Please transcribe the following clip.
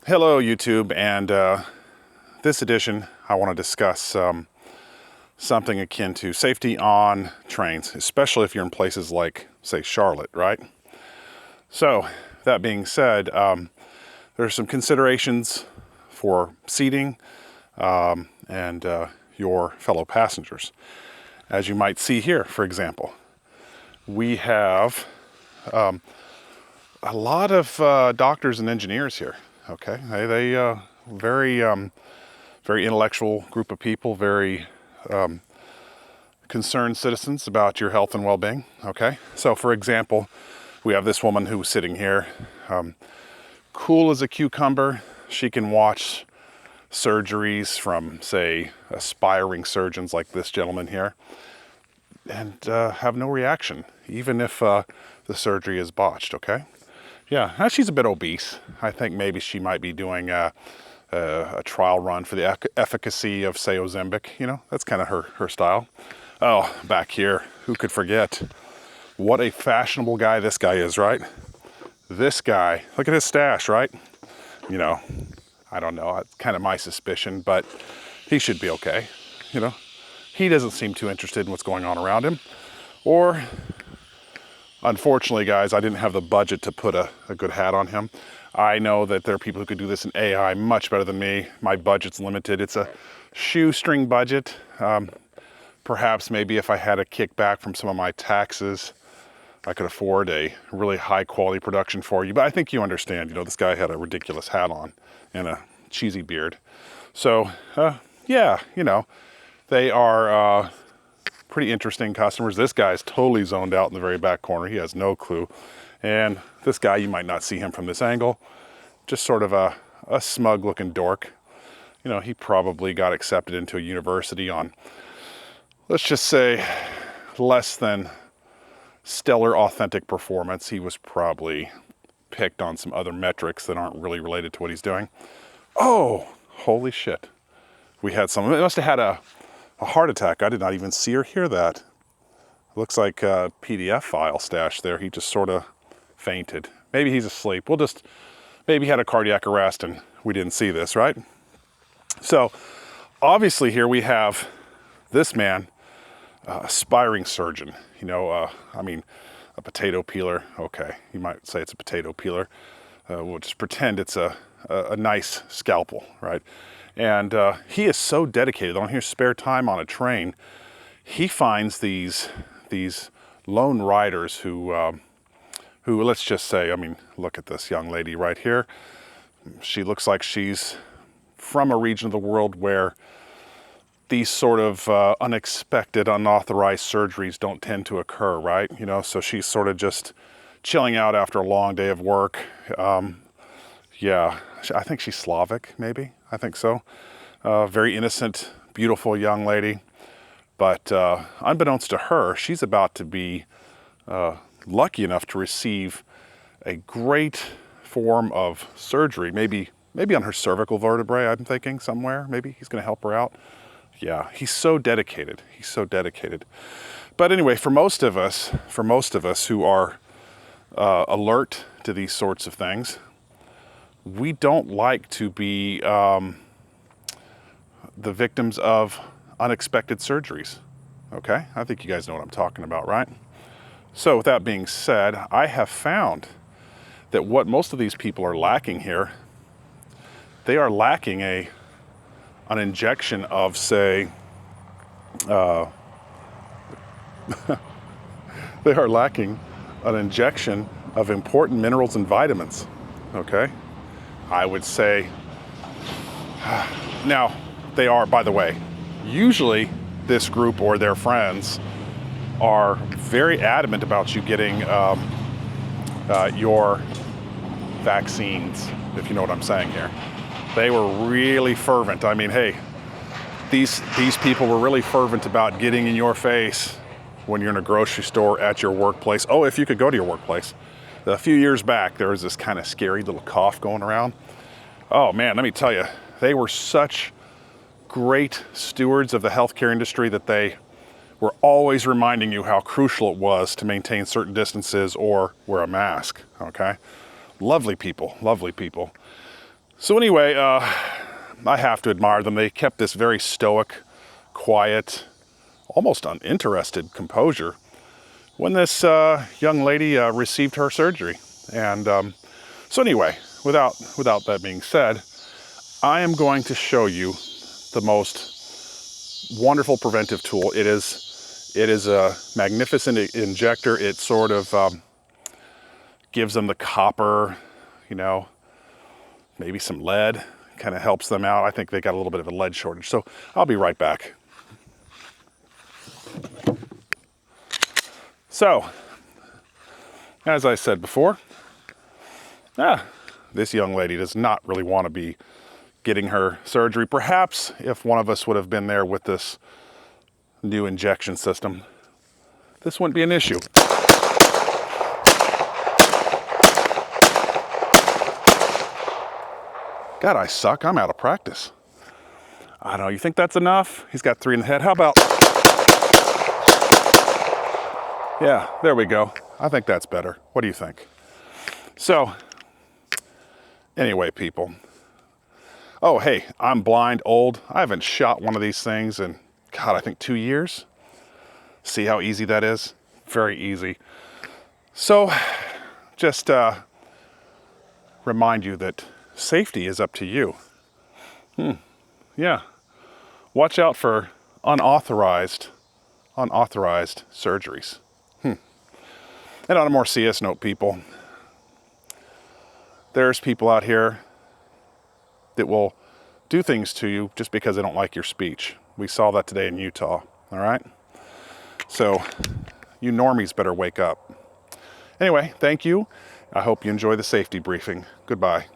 Hello YouTube, and this edition I want to discuss something akin to safety on trains, especially if you're in places like, say, Charlotte, right? So, that being said, there's some considerations for seating and your fellow passengers. As you might see here, for example, we have a lot of doctors and engineers here. Okay, they very very intellectual group of people, very concerned citizens about your health and well-being. Okay, so for example, we have this woman who's sitting here, cool as a cucumber. She can watch surgeries from, say, aspiring surgeons like this gentleman here, and have no reaction, even if the surgery is botched. Okay. Yeah, she's a bit obese. I think maybe she might be doing a trial run for the efficacy of, say, Ozempic. You know, that's kind of her style. Oh, back here, who could forget? What a fashionable guy this guy is, right? This guy, look at his stash, right? You know, I don't know, it's kind of my suspicion, but he should be okay. You know, he doesn't seem too interested in what's going on around him. Or, unfortunately, guys, I didn't have the budget to put a good hat on him. I know that there are people who could do this in AI much better than me. My budget's limited. It's a shoestring budget. Perhaps maybe if I had a kickback from some of my taxes, I could afford a really high quality production for you. But I think you understand, you know, this guy had a ridiculous hat on and a cheesy beard. So, yeah, you know, they are pretty interesting customers. This guy's totally zoned out in the very back corner. He has no clue. And this guy, you might not see him from this angle. Just sort of a smug looking dork. You know, he probably got accepted into a university on, let's just say, less than stellar authentic performance. He was probably picked on some other metrics that aren't really related to what he's doing. Oh, holy shit. We had someone, it must have had a heart attack. I did not even see or hear that. Looks like a PDF file stashed there. He just sort of fainted. Maybe he's asleep. Maybe he had a cardiac arrest and we didn't see this, right? So obviously here we have this man, aspiring surgeon. You know, I mean, a potato peeler. Okay, you might say it's a potato peeler. We'll just pretend it's a nice scalpel, right? And he is so dedicated on his spare time on a train. He finds these lone riders who let's just say, I mean, look at this young lady right here. She looks like she's from a region of the world where these sort of unexpected, unauthorized surgeries don't tend to occur, right? You know, so she's sort of just chilling out after a long day of work. Yeah, I think she's Slavic, maybe. I think so. Very innocent, beautiful young lady. But unbeknownst to her, she's about to be lucky enough to receive a great form of surgery. Maybe on her cervical vertebrae, I'm thinking, somewhere. Maybe he's going to help her out. Yeah, he's so dedicated. He's so dedicated. But anyway, for most of us who are alert to these sorts of things, we don't like to be the victims of unexpected surgeries. Okay, I think you guys know what I'm talking about, right? So with that being said, I have found that what most of these people are lacking here, they are lacking an injection of, say, they are lacking an injection of important minerals and vitamins. Okay, I would say. Now, they are, by the way, usually this group or their friends are very adamant about you getting your vaccines, if you know what I'm saying here. They were really fervent. I mean, hey, these people were really fervent about getting in your face when you're in a grocery store, at your workplace. Oh, if you could go to your workplace. A few years back, there was this kind of scary little cough going around. Oh man, let me tell you, they were such great stewards of the healthcare industry that they were always reminding you how crucial it was to maintain certain distances or wear a mask, okay? Lovely people, lovely people. So anyway, I have to admire them. They kept this very stoic, quiet, almost uninterested composure when this young lady received her surgery. And so anyway, without that being said, I am going to show you the most wonderful preventive tool. It is a magnificent injector. It sort of gives them the copper, you know, maybe some lead, kind of helps them out. I think they got a little bit of a lead shortage. So I'll be right back. So, as I said before, this young lady does not really want to be getting her surgery. Perhaps if one of us would have been there with this new injection system, this wouldn't be an issue. God, I suck. I'm out of practice. I don't know. You think that's enough? He's got 3 in the head. How about... Yeah, there we go. I think that's better. What do you think? So, anyway, people. Oh, hey, I'm blind, old. I haven't shot one of these things in, God, I think 2 years. See how easy that is? Very easy. So, just remind you that safety is up to you. Yeah. Watch out for unauthorized surgeries. And on a more serious note, people, there's people out here that will do things to you just because they don't like your speech. We saw that today in Utah, all right? So you normies better wake up. Anyway, thank you. I hope you enjoy the safety briefing. Goodbye.